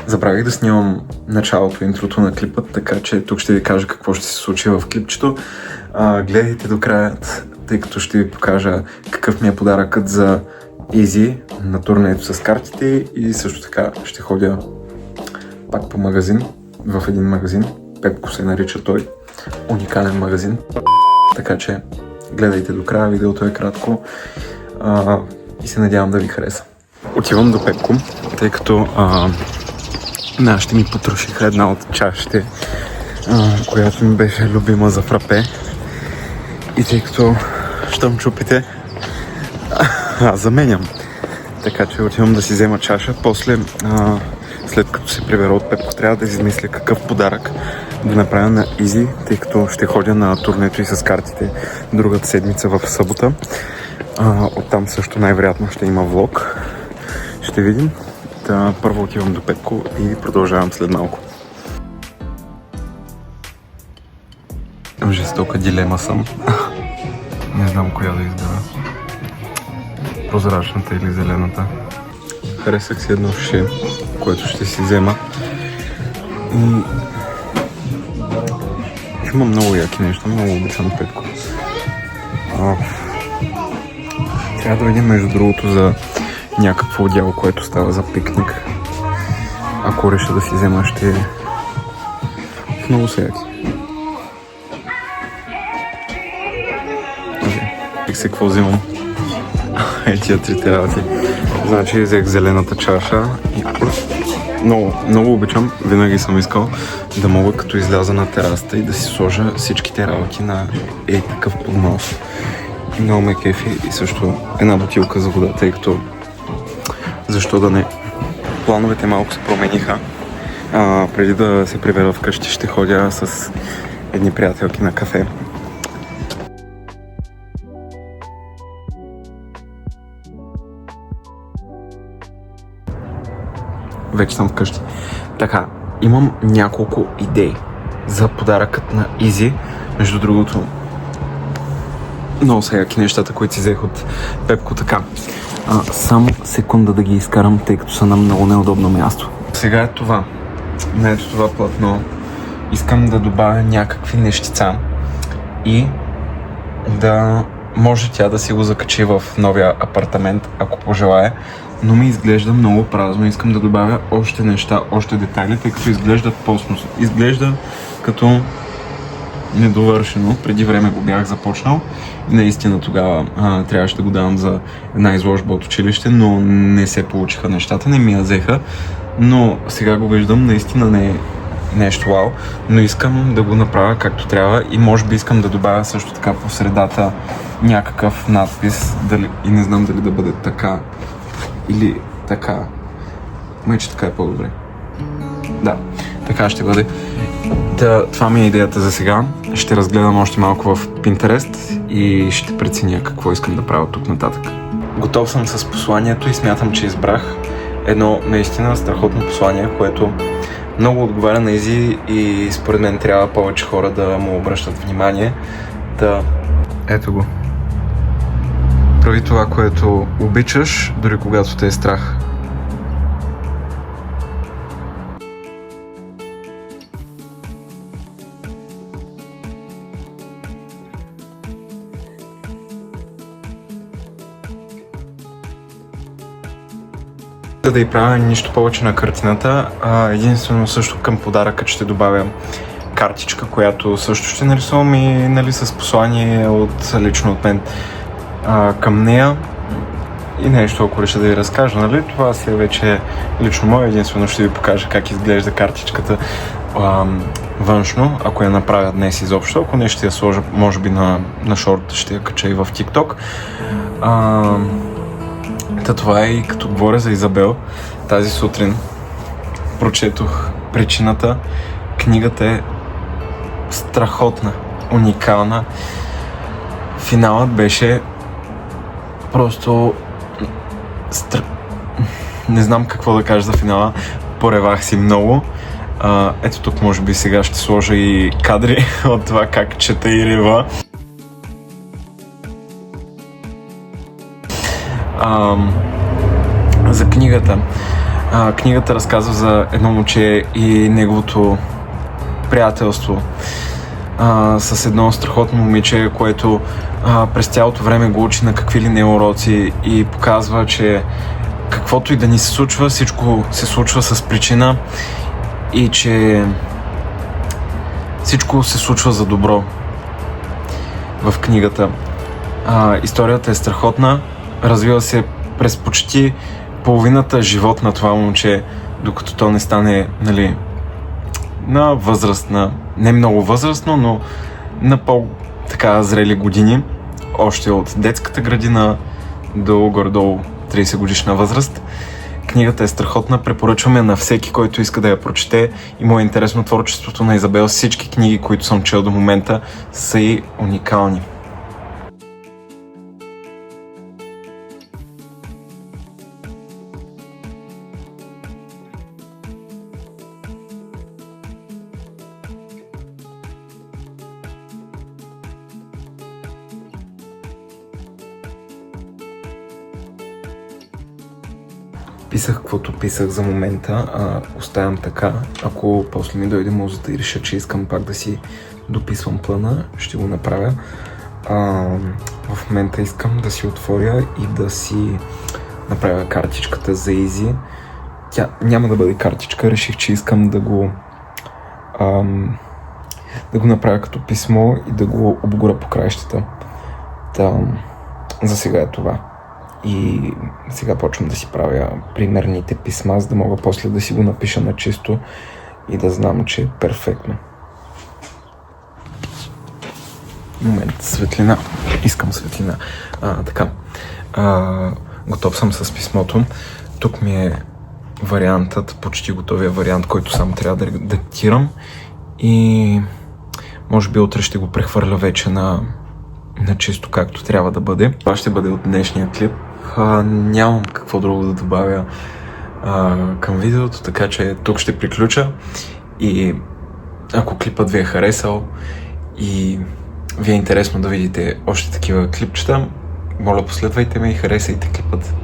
Забравих да снимам началото, интрото на клипа, така че тук ще ви кажа какво ще се случи в клипчето. Гледайте до края, тъй като ще ви покажа какъв ми е подаръкът за Easy на турнето с картите и също така ще ходя пак по магазин, в един магазин. Пепко се нарича той. Уникален магазин. Така че гледайте до края, видеото е кратко и се надявам да ви хареса. Отивам до Пепко, тъй като ще ми потрошиха една от чашите, която ми беше любима за фрапе. И тъй като щом чупите, аз заменям. Така че отивам да си взема чаша. После, след като се прибера от Пепко, трябва да измисля какъв подарък да направя на Easy, тъй като ще ходя на турнето и с картите другата седмица в събота. Оттам също най-вероятно ще има влог. Ще видим. Първо отивам до Пепко и продължавам след малко. В жестока дилема съм. Не знам коя да избера. Прозрачната или зелената. Харесах си едно ше, което ще си взема. И има много яки неща, много обичам Пепко. Трябва да видим между другото за някакво отдяло, което става за пикник. Ако реша да си взема, ще е много са яки. Пик се какво взимам. Тия трите работи. Значи взех зелената чаша и много обичам, винаги съм искал да мога като изляза на терасата и да си сложа всичките работи на такъв поднос. И много ме кефи и също една бутилка за вода, тъй като защо да не. Плановете малко се промениха. Преди да се прибера вкъщи, ще ходя с едни приятелки на кафе. Вече съм вкъщи. Така, имам няколко идеи за подаръкът на Easy. Между другото, много са яки нещата, които си взех от Пепко. Така, само секунда да ги изкарам, тъй като са на много неудобно място. Сега е това. На ето това платно. Искам да добавя някакви нещица и да може тя да си го закачи в новия апартамент, ако пожелае. Но ми изглежда много празно. Искам да добавя още неща, още детайли, тъй като изглеждат постно. Изглежда като недовършено. Преди време го бях започнал и наистина тогава трябваше да го давам за една изложба от училище, но не се получиха нещата, не ми я взеха. Но сега го виждам, наистина не е нещо вау, но искам да го направя както трябва и може би искам да добавя също така по средата някакъв надпис, и не знам дали да бъде така или така. Мече така е по-добре. Да, така ще бъде. Това ми е идеята за сега. Ще разгледам още малко в Pinterest и ще преценя какво искам да правя тук нататък. Готов съм с посланието и смятам, че избрах едно наистина страхотно послание, което много отговаря на Easy и според мен трябва повече хора да му обръщат внимание. Ето го. Прави това, което обичаш, дори когато те е страх. Да й правя нищо повече на картината, единствено също към подаръка ще добавя картичка, която също ще нарисувам и с послание лично от мен към нея и нещо, ако реша да ви разкажа, нали? Това си е вече лично мое, единствено ще ви покажа как изглежда картичката външно, ако я направя днес изобщо, ако не ще я сложа, може би на шорт, ще я кача и в TikTok. Това е, и като говоря за Изабел, тази сутрин прочетох причината. Книгата е страхотна, уникална. Финалът беше просто не знам какво да кажа за финала. Поревах си много. Ето тук може би сега ще сложа и кадри от това как чета и рева. За книгата. Книгата разказва за едно момче и неговото приятелство с едно страхотно момиче, което през цялото време го учи на какви ли не уроци и показва, че каквото и да ни се случва, всичко се случва с причина и че всичко се случва за добро в книгата. Историята е страхотна, развива се през почти половината живот на това момче, докато то не стане, нали, на възраст, не много възрастно, но на по-така зрели години, още от детската градина до горе-долу 30 годишна възраст. Книгата е страхотна, препоръчваме на всеки, който иска да я прочете и му е интересно творчеството на Изабел. Всички книги, които съм чел до момента, са и уникални. Писах каквото писах за момента, оставям така. Ако после ми дойде музата и реша, че искам пак да си дописвам плана, ще го направя. В момента искам да си отворя и да си направя картичката за Изи. Тя няма да бъде картичка, реших, че искам да го направя като писмо и да го обгоря по краищата. За сега е това. И сега почвам да си правя примерните писма, за да мога после да си го напиша на чисто и да знам, че е перфектно. Момент, светлина. Искам светлина. Готов съм с писмото. Тук ми е вариантът, почти готовия вариант, който само трябва да редактирам. И може би утре ще го прехвърля вече на чисто както трябва да бъде. Това ще бъде от днешния клип. Нямам какво друго да добавя към видеото, така че тук ще приключа. И ако клипът ви е харесал и ви е интересно да видите още такива клипчета, моля последвайте ме и харесайте клипът.